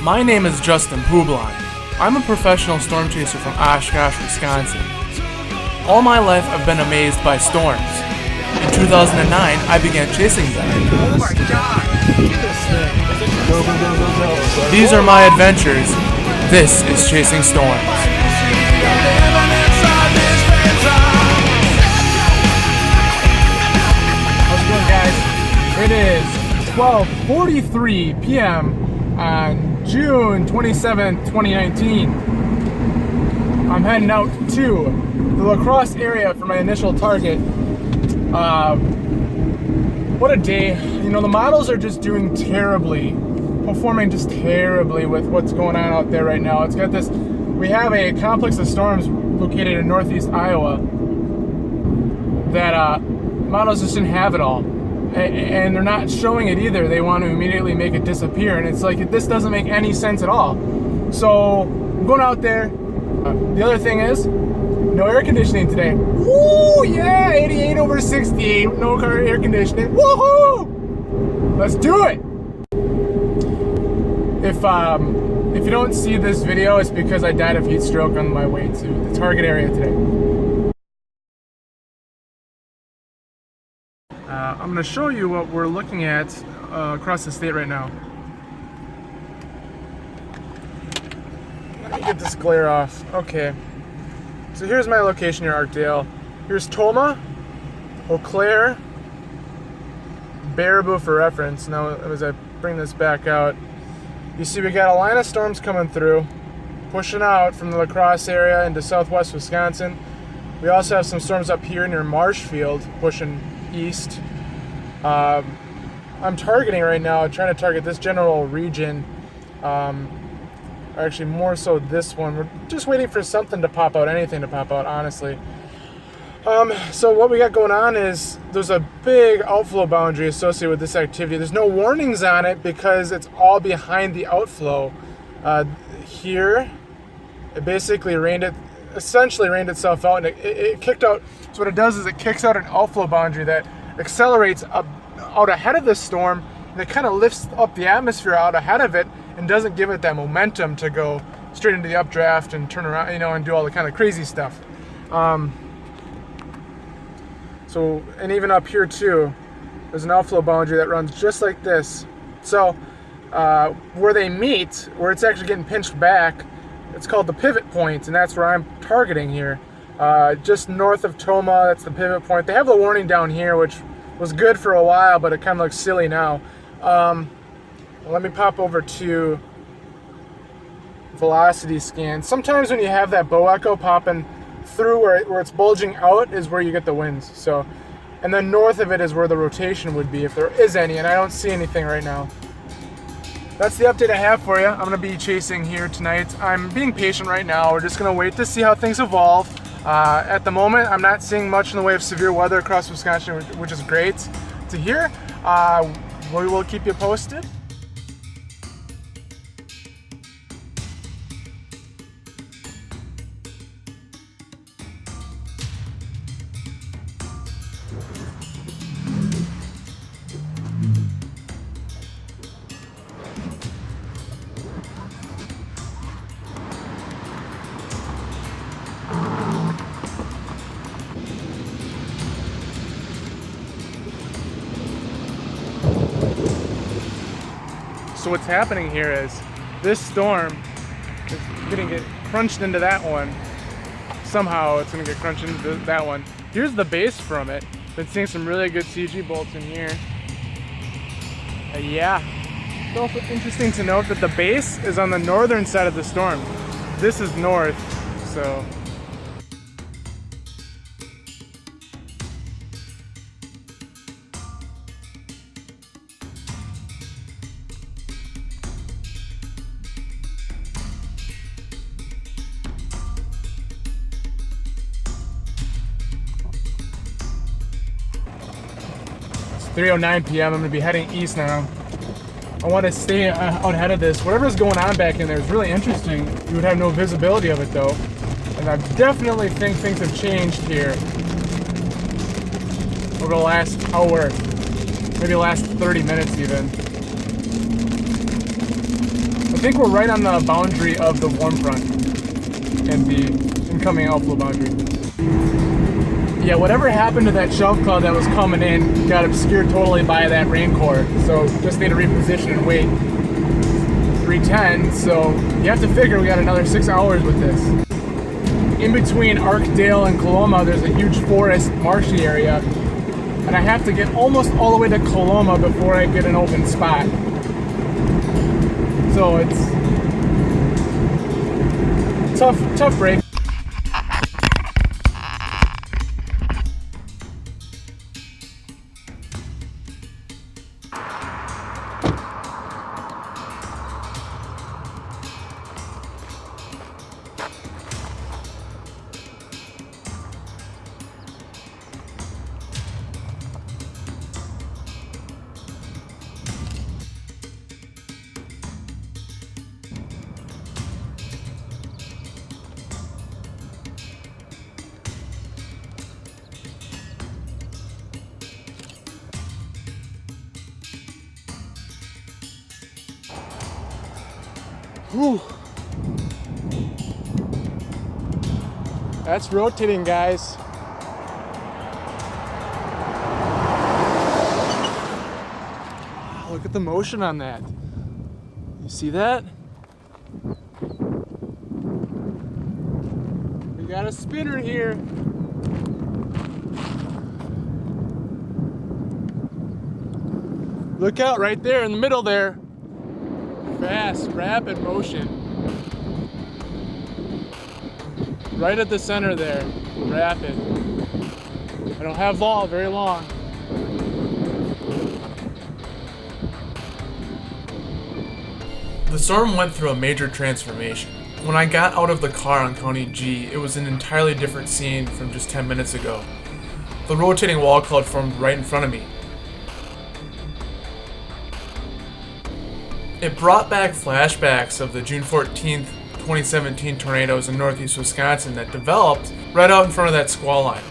My name is Justin Publon. I'm a professional storm chaser from Oshkosh, Wisconsin. All my life I've been amazed by storms. In 2009, I began chasing them. Oh my god! These are my adventures. This is Chasing Storms. How's it going, guys? It is 12:43 p.m. on June 27th, 2019. I'm heading out to the La Crosse area for my initial target. What a day. You know, the models are just doing terribly, performing just terribly with what's going on out there right now. It's got this, we have a complex of storms located in northeast Iowa that models just didn't have it all. And they're not showing it either. They want to immediately make it disappear. And it's like, this doesn't make any sense at all. So I'm going out there. The other thing is, no air conditioning today. Woo, yeah, 88 over 68, no car air conditioning. Woohoo! Let's do it. If you don't see this video, it's because I died of heat stroke on my way to the target area today. I'm going to show you what we're looking at across the state right now. Let me get this glare off. Okay. So here's my location here, Arkdale. Here's Coloma, Eau Claire, Baraboo for reference. Now, as I bring this back out, you see we got a line of storms coming through, pushing out from the La Crosse area into southwest Wisconsin. We also have some storms up here near Marshfield, pushing east. I'm targeting right now, trying to target this general region. Actually, more so this one. We're just waiting for something to pop out, anything to pop out, honestly. So what we got going on is there's a big outflow boundary associated with this activity. There's no warnings on it because it's all behind the outflow. Here, it basically essentially rained itself out, and it kicked out. So what it does is it kicks out an outflow boundary that accelerates out ahead of the storm, and it kind of lifts up the atmosphere out ahead of it and doesn't give it that momentum to go straight into the updraft and turn around, you know, and do all the kind of crazy stuff. So, and even up here too, there's an outflow boundary that runs just like this. So, where they meet, where it's actually getting pinched back, it's called the pivot point, and that's where I'm targeting here. Just north of Toma, that's the pivot point. They have the warning down here, which was good for a while, but it kind of looks silly now. Let me pop over to velocity scan. Sometimes when you have that bow echo popping through where it's bulging out is where you get the winds. So, and then north of it is where the rotation would be, if there is any, and I don't see anything right now. That's the update I have for you. I'm going to be chasing here tonight. I'm being patient right now. We're just going to wait to see how things evolve. At the moment, I'm not seeing much in the way of severe weather across Wisconsin, which is great to hear. We will keep you posted. So what's happening here is this storm is going to get crunched into that one. Somehow it's going to get crunched into that one. Here's the base from it. Been seeing some really good CG bolts in here. Yeah. It's also interesting to note that the base is on the northern side of the storm. This is north, so. It's 3:09 p.m. I'm going to be heading east now. I want to stay out ahead of this. Whatever's going on back in there is really interesting. You would have no visibility of it though. And I definitely think things have changed here over the last hour, maybe the last 30 minutes even. think we're right on the boundary of the warm front and the incoming outflow boundary. Yeah, whatever happened to that shelf cloud that was coming in got obscured totally by that rain core. So just need to reposition and wait. 3:10, so you have to figure we got another 6 hours with this. In between Arkdale and Coloma, there's a huge forest, marshy area, and I have to get almost all the way to Coloma before I get an open spot. So it's tough break. Whew. That's rotating, guys. Look at the motion on that. You see that? We got a spinner here. Look out right there in the middle there. Fast, rapid motion. Right at the center there. Rapid. I don't have vol very long. The storm went through a major transformation. When I got out of the car on County G, it was an entirely different scene from just 10 minutes ago. The rotating wall cloud formed right in front of me. It brought back flashbacks of the June 14th, 2017 tornadoes in northeast Wisconsin that developed right out in front of that squall line.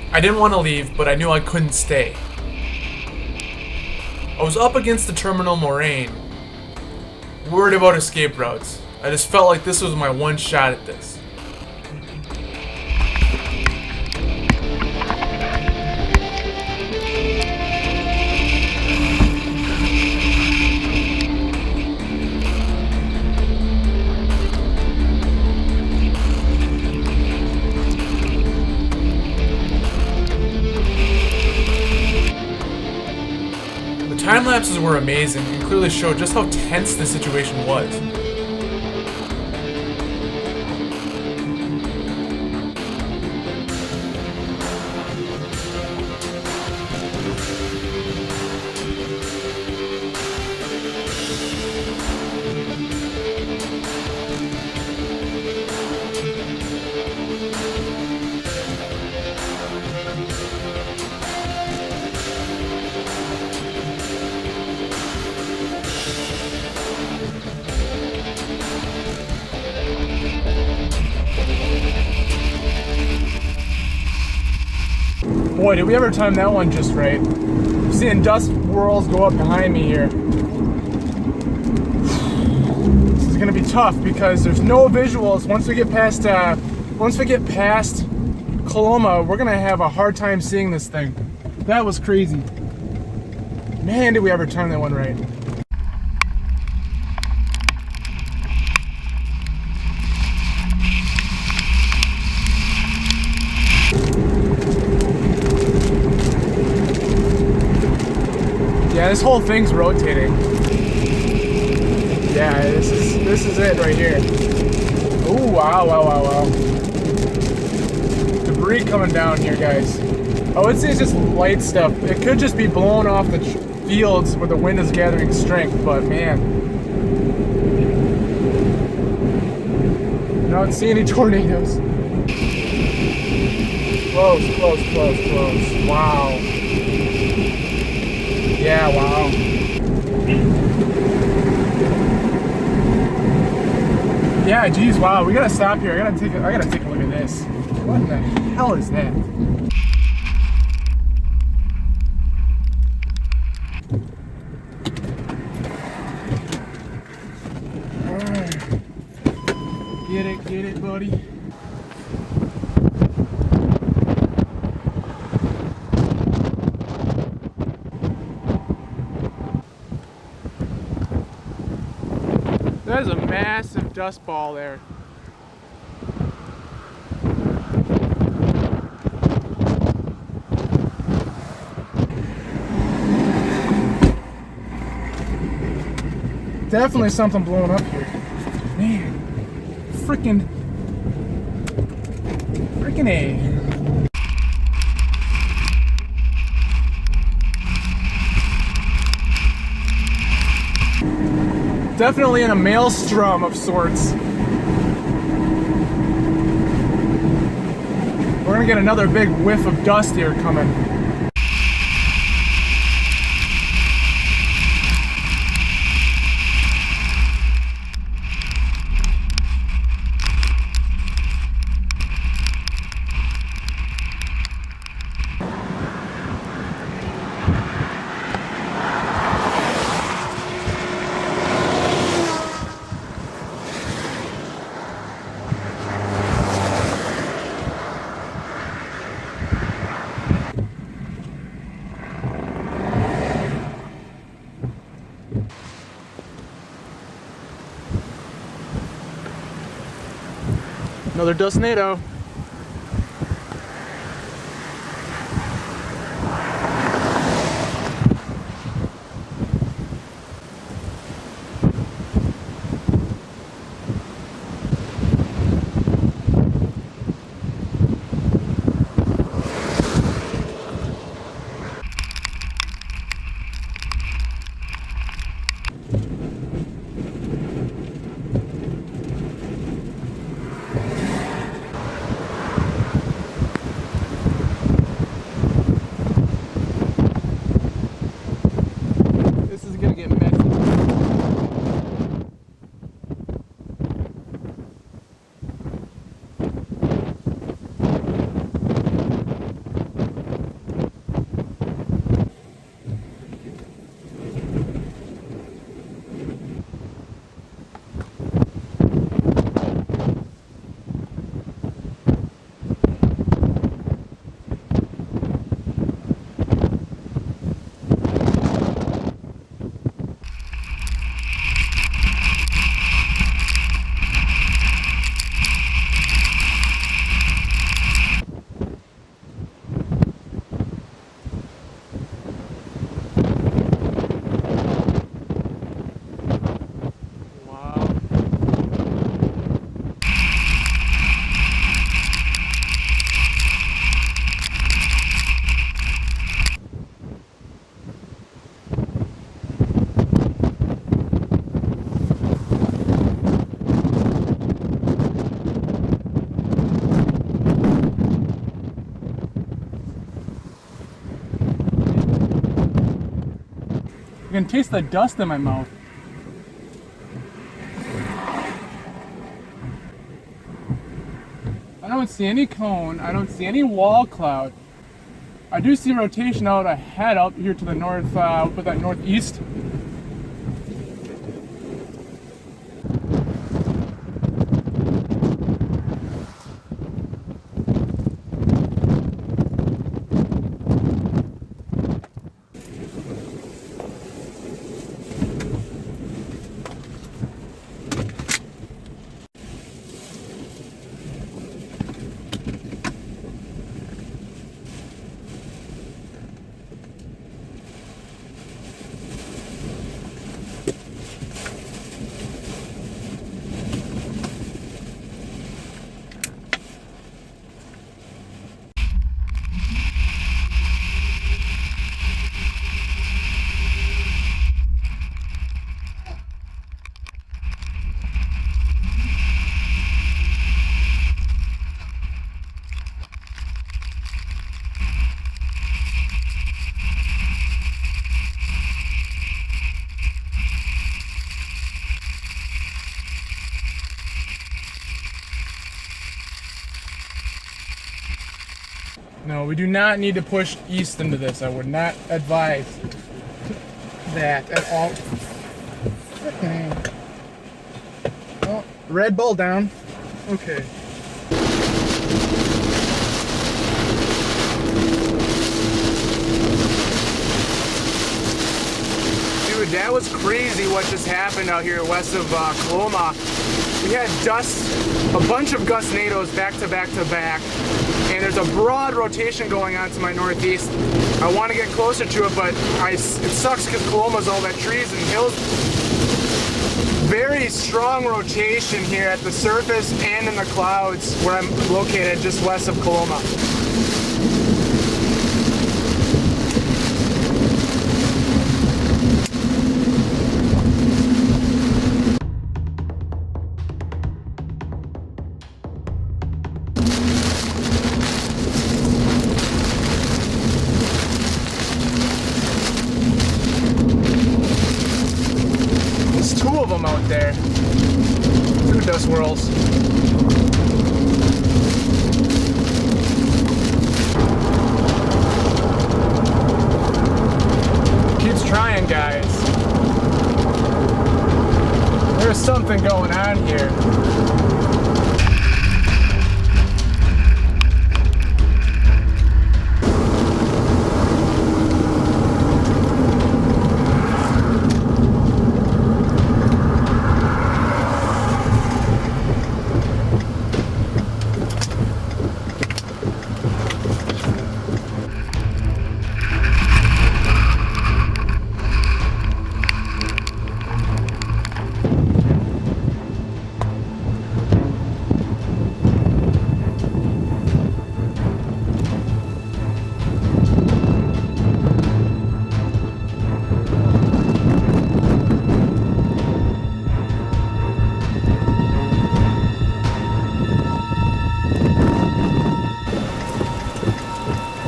I didn't want to leave, but I knew I couldn't stay. I was up against the terminal moraine, worried about escape routes. I just felt like this was my one shot at this. Time lapses were amazing and clearly showed just how tense the situation was. Boy, did we ever time that one just right. I'm seeing dust whirls go up behind me here. This is gonna be tough because there's no visuals. Once we get past Coloma, we're gonna have a hard time seeing this thing. That was crazy. Man, did we ever time that one right. Yeah, this whole thing's rotating. Yeah, this is it right here. Ooh, wow. Debris coming down here, guys. I would say it's just light stuff. It could just be blown off the fields where the wind is gathering strength, but man. I don't see any tornadoes. Close, close, close, close. Wow. Yeah, wow. Yeah, geez, wow. We gotta stop here. I gotta take a look at this. What in the hell is that? Get it, buddy. There's a massive dust ball there. Definitely something blowing up here. Man. Freaking A. Definitely in a maelstrom of sorts. We're gonna get another big whiff of dust here coming. Another Gustnado. I can taste the dust in my mouth. I don't see any cone. I don't see any wall cloud. I do see rotation out ahead up here to the north, with that northeast. we do not need to push east into this. I would not advise that at all. Oh, Red Bull down. Okay. Dude, that was crazy what just happened out here west of Coloma. We had dust, a bunch of Gustnadoes back to back to back, and there's a broad rotation going on to my northeast. I want to get closer to it, but it sucks because Coloma's all that trees and hills. Very strong rotation here at the surface and in the clouds where I'm located just west of Coloma. Two of them out there. Two dust swirls. Keeps trying, guys. There's something going on here.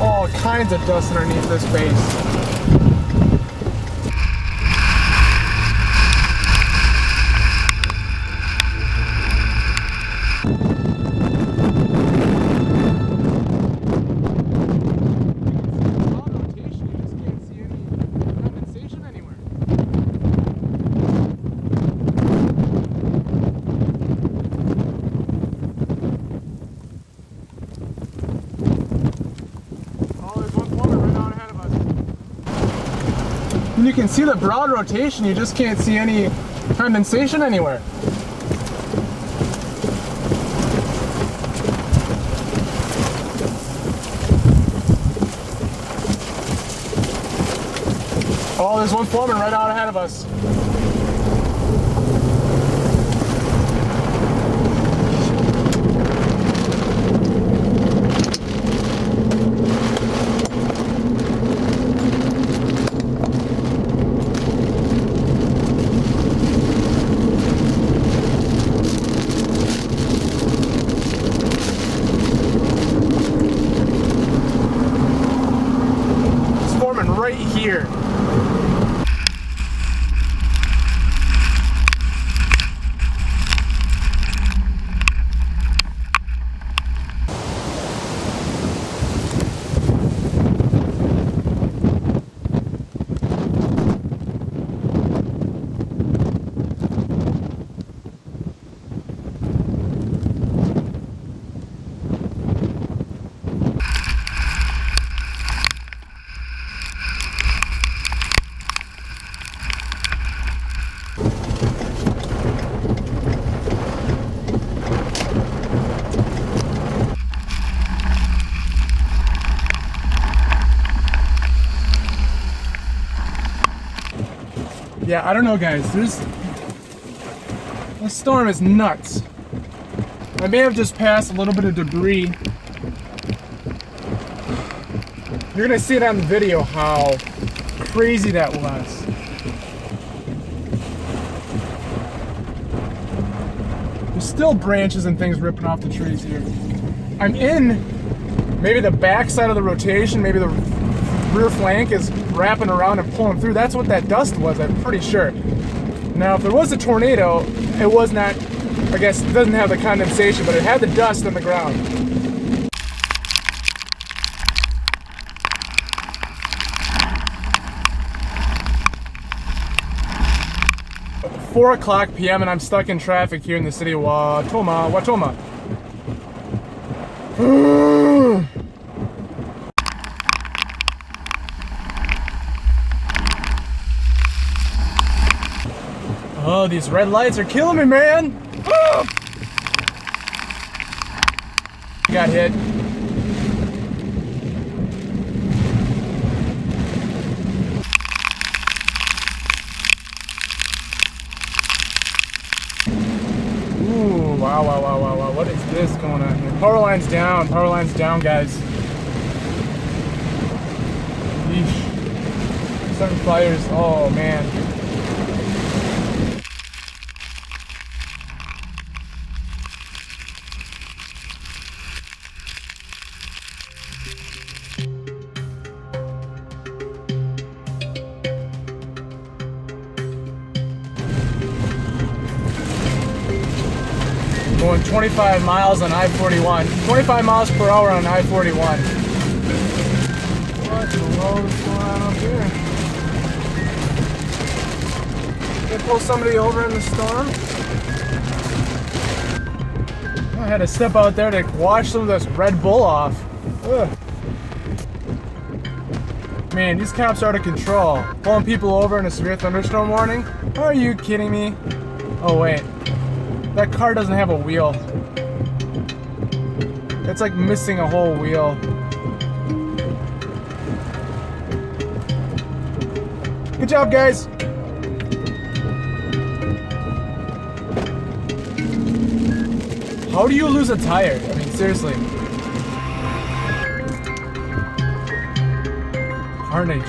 All kinds of dust underneath this base. And you can see the broad rotation, you just can't see any condensation anywhere. Oh, there's one forming right out ahead of us. Right here. Yeah, I don't know, guys. This storm is nuts. I may have just passed a little bit of debris. You're gonna see it on the video how crazy that was. There's still branches and things ripping off the trees here. I'm in maybe the back side of the rotation, maybe the rear flank is wrapping around and pulling through. That's what that dust was, I'm pretty sure. Now, if there was a tornado, it was not, I guess it doesn't have the condensation, but it had the dust on the ground. 4 o'clock p.m. and I'm stuck in traffic here in the city of Watoma. Oh, these red lights are killing me, man! Oh! Got hit. Ooh, wow. What is this going on here? Power line's down, guys. Yeesh. Starting fires, oh man. Going 25 miles on I-41. 25 miles per hour on I-41. What in the world is going on up here? Can I pull somebody over in the storm? I had to step out there to wash some of this Red Bull off. Ugh. Man, these cops are out of control. Pulling people over in a severe thunderstorm warning? Are you kidding me? Oh wait. That car doesn't have a wheel. It's like missing a whole wheel. Good job, guys. How do you lose a tire? I mean, seriously. Carnage.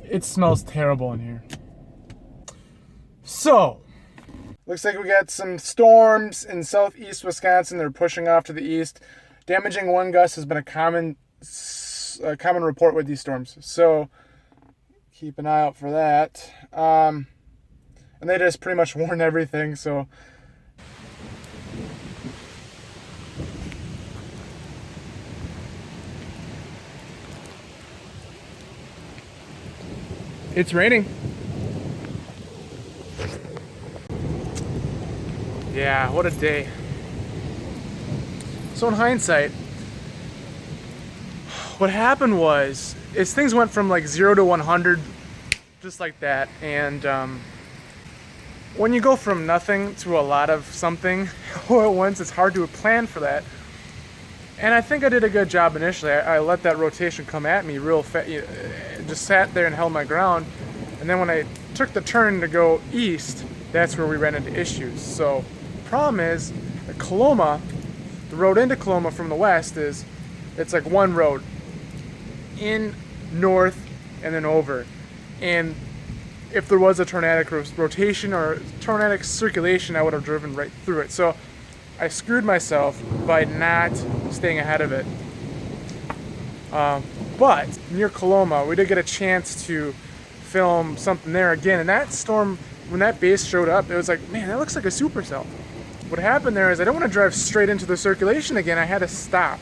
It smells terrible in here. So, looks like we got some storms in southeast Wisconsin. They're pushing off to the east. Damaging one gust has been a common report with these storms. So, keep an eye out for that. And they just pretty much warn everything. So, it's raining. Yeah, what a day. So in hindsight, what happened was, things went from like 0 to 100, just like that. And when you go from nothing to a lot of something all at once, it's hard to plan for that. And I think I did a good job initially. I let that rotation come at me real fast, just sat there and held my ground. And then when I took the turn to go east, that's where we ran into issues. So the problem is, at Coloma, the road into Coloma from the west it's like one road. In, north, and then over. And if there was a tornadic rotation or tornadic circulation, I would have driven right through it. So I screwed myself by not staying ahead of it. But near Coloma, we did get a chance to film something there again. And that storm, when that base showed up, it was like, man, that looks like a supercell. What happened there is I don't want to drive straight into the circulation again. I had to stop.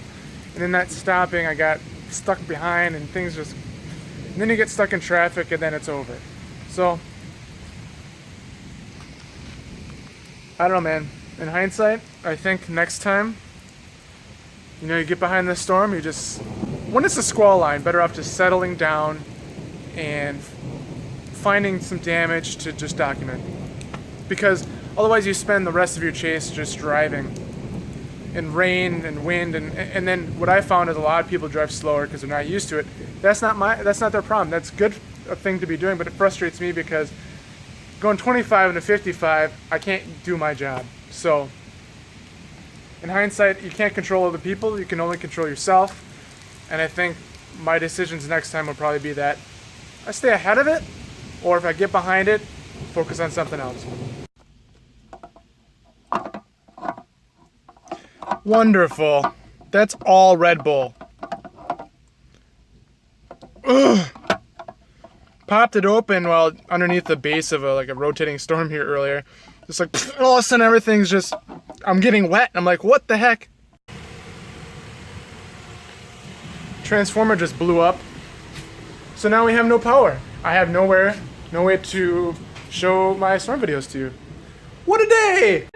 And in that stopping, I got stuck behind and things just... And then you get stuck in traffic and then it's over. So, I don't know, man. In hindsight, I think next time, you get behind the storm, you just, when it's a squall line, better off just settling down and finding some damage to just document. Because otherwise you spend the rest of your chase just driving in rain and wind, and then what I found is a lot of people drive slower because they're not used to it. That's not their problem. That's a thing to be doing, but it frustrates me because going 25 into 55, I can't do my job. So, in hindsight, you can't control other people, you can only control yourself. And I think my decisions next time will probably be that I stay ahead of it, or if I get behind it, focus on something else. Wonderful. That's all Red Bull. popped it open while underneath the base of a rotating storm here earlier. Just like, all of a sudden everything's just, I'm getting wet. I'm like, what the heck? Transformer just blew up. So now we have no power. I have no way to show my storm videos to you. What a day!